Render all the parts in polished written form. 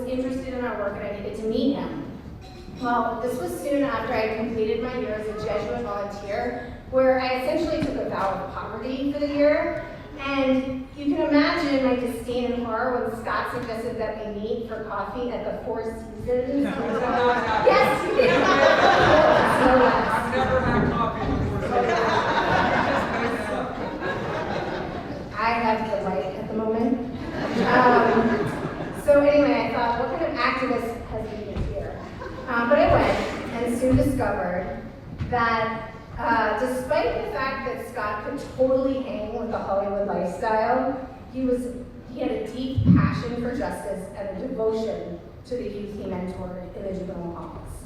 interested in our work and I needed to meet him. Well, this was soon after I had completed my year as a Jesuit volunteer, where I essentially took a vow of poverty for the year. And you can imagine my disdain and horror when Scott suggested that we meet for coffee at the Four Seasons. Yes, you did. I've never had coffee before. I have the light at the moment. So anyway, I thought, what kind of activist has me here? But I went and soon discovered that despite the fact that Scott could totally hang with the Hollywood lifestyle, he had a deep passion for justice and a devotion to the youth he mentored in the juvenile halls.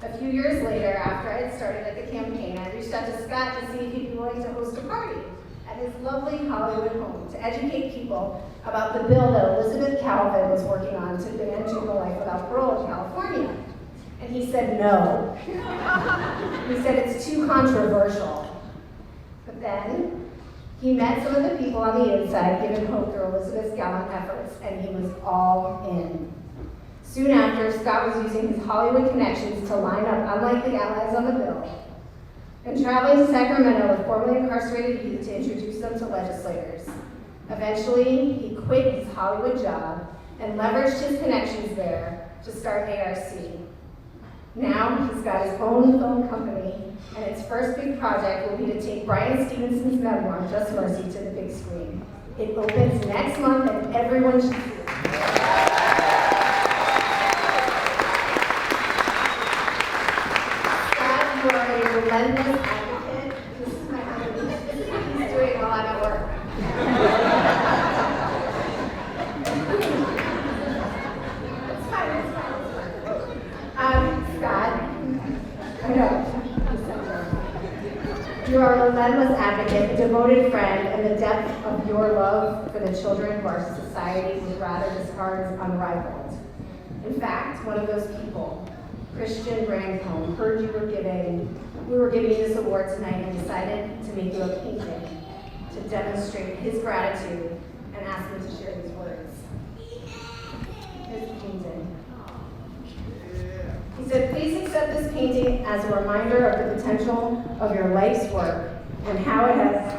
A few years later, after I had started at the campaign, I reached out to Scott to see if he'd be willing to host a party at his lovely Hollywood home to educate people about the bill that Elizabeth Calvin was working on to ban juvenile life without parole in California. And he said no. He said it's too controversial. But then he met some of the people on the inside, given hope through Elizabeth's gallant efforts, and he was all in. Soon after, Scott was using his Hollywood connections to line up unlikely allies on the bill and traveling to Sacramento with formerly incarcerated youth to introduce them to legislators. Eventually, he quit his Hollywood job and leveraged his connections there to start ARC. Now, he's got his own film company, and its first big project will be to take Brian Stevenson's memoir, Just Mercy, to the big screen. It opens next month, and everyone should see it. Scott, you are a relentless advocate. This is my husband. This is what he's doing while I'm at work. It's fine. Scott, I know. You are a relentless advocate, a devoted friend, and the depth of your love for the children of our society would rather discard is unrivaled. In fact, one of those people, Christian Brandcombe, heard we were giving you this award tonight and decided to make you a painting to demonstrate his gratitude and ask me to share these words. Here's the painting. He said, please accept this painting as a reminder of the potential of your life's work and how it has,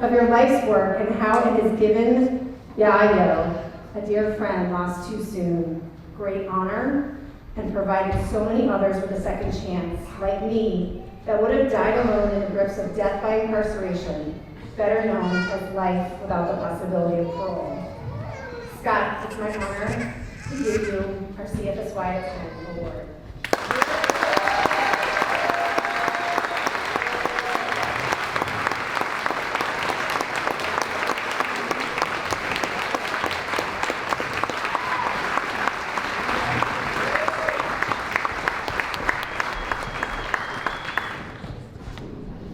of your life's work and how it has given Yayo, a dear friend lost too soon, great honor and provided so many others with a second chance, like me, that would have died alone in the grips of death by incarceration, better known as life without the possibility of parole. Scott, it's my honor to give you our CFSY award.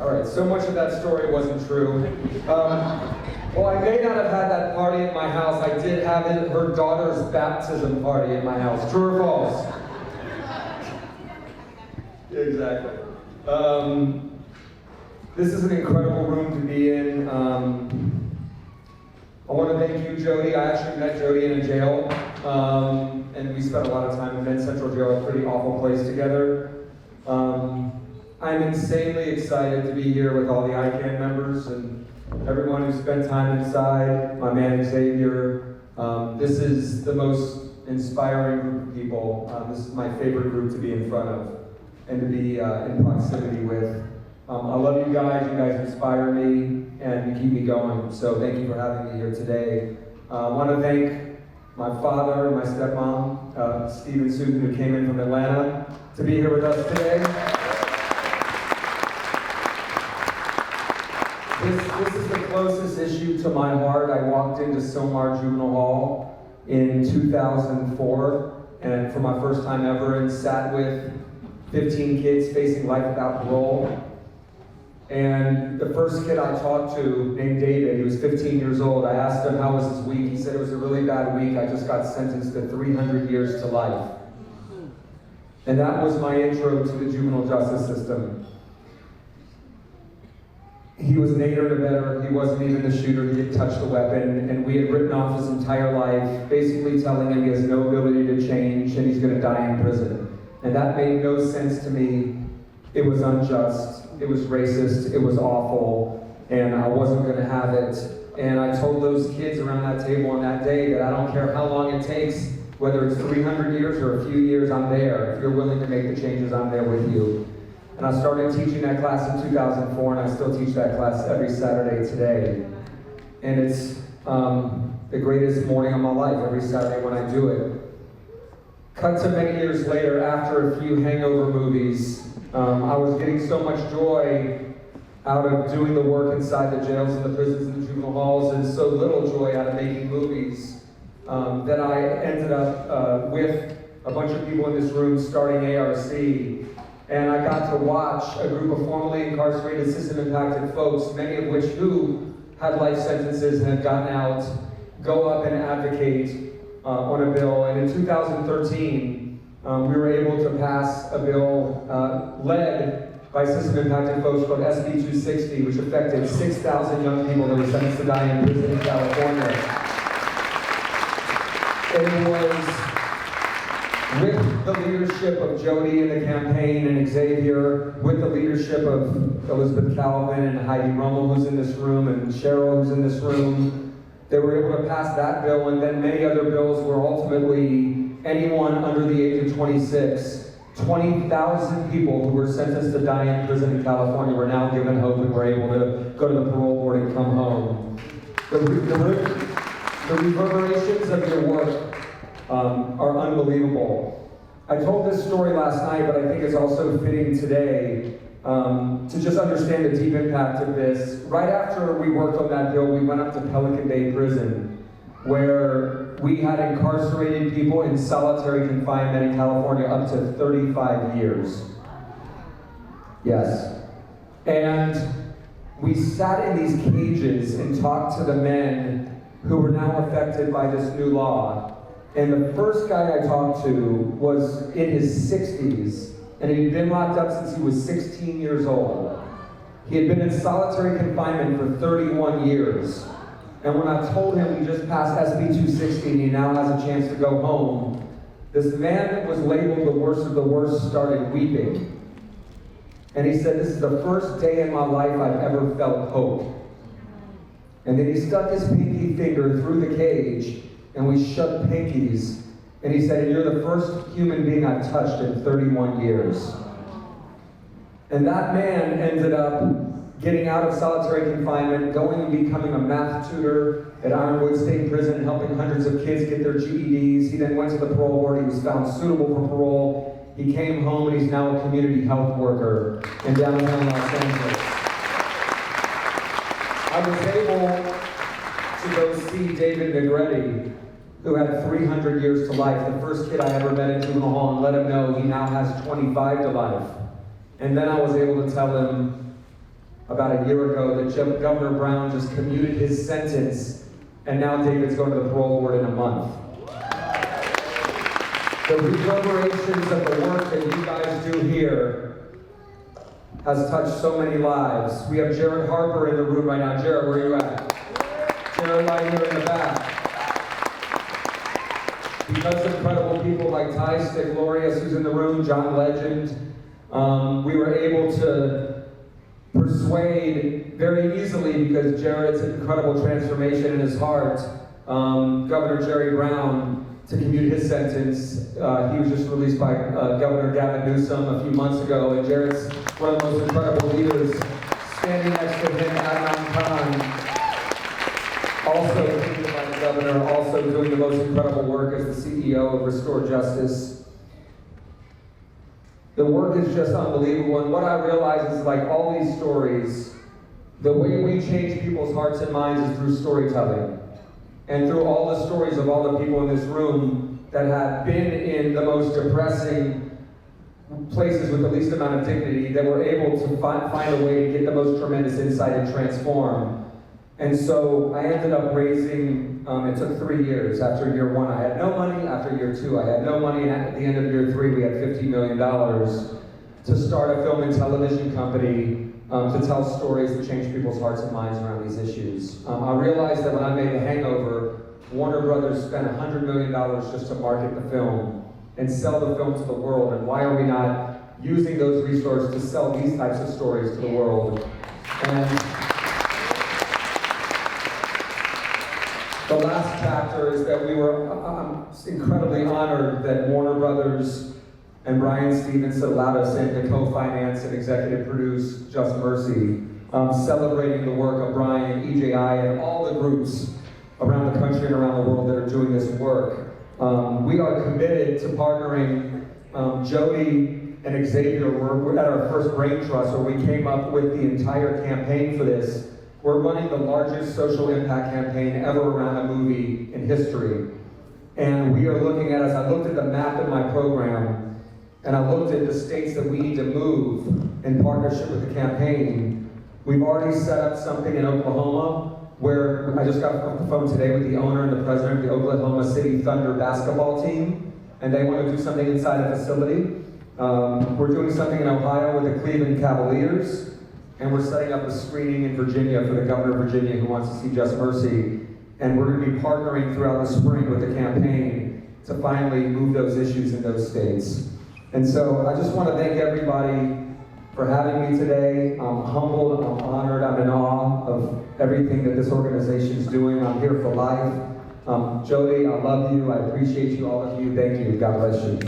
All right, so much of that story wasn't true. Well, I may not have had that party at my house. I did have her daughter's baptism party at my house. True or false? Exactly. This is an incredible room to be in. I want to thank you, Jody. I actually met Jody in a jail, and we spent a lot of time in Men's Central Jail, a pretty awful place together. I'm insanely excited to be here with all the ICAN members and everyone who spent time inside, my man Xavier. This is the most inspiring group of people. This is my favorite group to be in front of and to be in proximity with. I love you guys inspire me and you keep me going. So thank you for having me here today. I want to thank my father and my stepmom, Steve and Susan, who came in from Atlanta to be here with us today. This is the closest issue to my heart. I walked into Somar Juvenile Hall in 2004, and for my first time ever, and sat with 15 kids facing life without parole. And the first kid I talked to, named David, he was 15 years old, I asked him how was his week. He said it was a really bad week. I just got sentenced to 300 years to life. And that was my intro to the juvenile justice system. he was an aider and abetter, he wasn't even the shooter, he didn't touch the weapon, and we had written off his entire life, basically telling him he has no ability to change and he's going to die in prison. And that made no sense to me. It was unjust, it was racist, it was awful, and I wasn't going to have it. And I told those kids around that table on that day that I don't care how long it takes, whether it's 300 years or a few years, I'm there. If you're willing to make the changes, I'm there with you. And I started teaching that class in 2004, and I still teach that class every Saturday today. And it's the greatest morning of my life, every Saturday when I do it. Cut to many years later, after a few hangover movies, I was getting so much joy out of doing the work inside the jails and the prisons and the juvenile halls, and so little joy out of making movies, that I ended up with a bunch of people in this room starting ARC. And I got to watch a group of formerly incarcerated, system-impacted folks, many of which who had life sentences and had gotten out, go up and advocate on a bill. And in 2013, we were able to pass a bill led by system-impacted folks called SB 260, which affected 6,000 young people that were sentenced to die in prison in California. And it was with the leadership of Jody and the campaign and Xavier, with the leadership of Elizabeth Calvin and Heidi Rommel, who's in this room, and Cheryl, who's in this room, they were able to pass that bill, and then many other bills were ultimately anyone under the age of 26. 20,000 people who were sentenced to die in prison in California were now given hope and were able to go to the parole board and come home. The reverberations of your work are unbelievable. I told this story last night, but I think it's also fitting today to just understand the deep impact of this. Right after we worked on that bill, we went up to Pelican Bay Prison, where we had incarcerated people in solitary confinement in California up to 35 years. Yes. And we sat in these cages and talked to the men who were now affected by this new law. And the first guy I talked to was in his 60s, and he'd been locked up since he was 16 years old. He had been in solitary confinement for 31 years. And when I told him we just passed SB 260 and he now has a chance to go home, this man that was labeled the worst of the worst started weeping. And he said, "This is the first day in my life I've ever felt hope." And then he stuck his pinky finger through the cage, and we shook pinkies, and he said, "And you're the first human being I've touched in 31 years. And that man ended up getting out of solitary confinement, going and becoming a math tutor at Ironwood State Prison, helping hundreds of kids get their GEDs. He then went to the parole board. He was found suitable for parole. He came home, and he's now a community health worker in downtown Los Angeles. I was able to go see David Negretti, who had 300 years to life. The first kid I ever met in juvenile hall, and let him know he now has 25 to life. And then I was able to tell him about a year ago that Governor Brown just commuted his sentence, and now David's going to the parole board in a month. The reverberations of the work that you guys do here has touched so many lives. We have Jared Harper in the room right now. Jared, where are you at? Jared right here in the back. Because of incredible people like Ty Stiglorius, who's in the room, John Legend, we were able to persuade very easily, because Jared's incredible transformation in his heart, Governor Jerry Brown to commute his sentence. He was just released by Governor Gavin Newsom a few months ago, and Jared's one of the most incredible leaders. Standing next to him, Adnan Khan, also commuted by the governor, also doing the most incredible work as the CEO of Restore Justice. The work is just unbelievable, and what I realize is, like all these stories, the way we change people's hearts and minds is through storytelling. And through all the stories of all the people in this room that have been in the most depressing places with the least amount of dignity, that were able to find a way to get the most tremendous insight and transform. And so I ended up raising, it took 3 years. After year 1, I had no money. After year 2, I had no money. And at the end of year 3, we had $50 million to start a film and television company to tell stories that change people's hearts and minds around these issues. I realized that when I made The Hangover, Warner Brothers spent $100 million just to market the film and sell the film to the world, and why are we not using those resources to sell these types of stories to the world? And the last chapter is that I'm incredibly honored that Warner Brothers and Brian Stevens allowed us in to co-finance and executive produce Just Mercy, celebrating the work of Brian, EJI, and all the groups around the country and around the world that are doing this work. We are committed to partnering. Jody and Xavier were at our first brain trust where we came up with the entire campaign for this. We're running the largest social impact campaign ever around a movie in history. And we are looking at, as I looked at the map in my program, and I looked at the states that we need to move in partnership with the campaign, we've already set up something in Oklahoma where I just got off the phone today with the owner and the president of the Oklahoma City Thunder basketball team, and they want to do something inside a facility. We're doing something in Ohio with the Cleveland Cavaliers, and we're setting up a screening in Virginia for the governor of Virginia who wants to see Just Mercy. And we're going to be partnering throughout the spring with the campaign to finally move those issues in those states. And so I just want to thank everybody for having me today. I'm humbled, I'm honored, I'm in awe of everything that this organization is doing. I'm here for life. Jody, I love you, I appreciate you, all of you. Thank you, God bless you.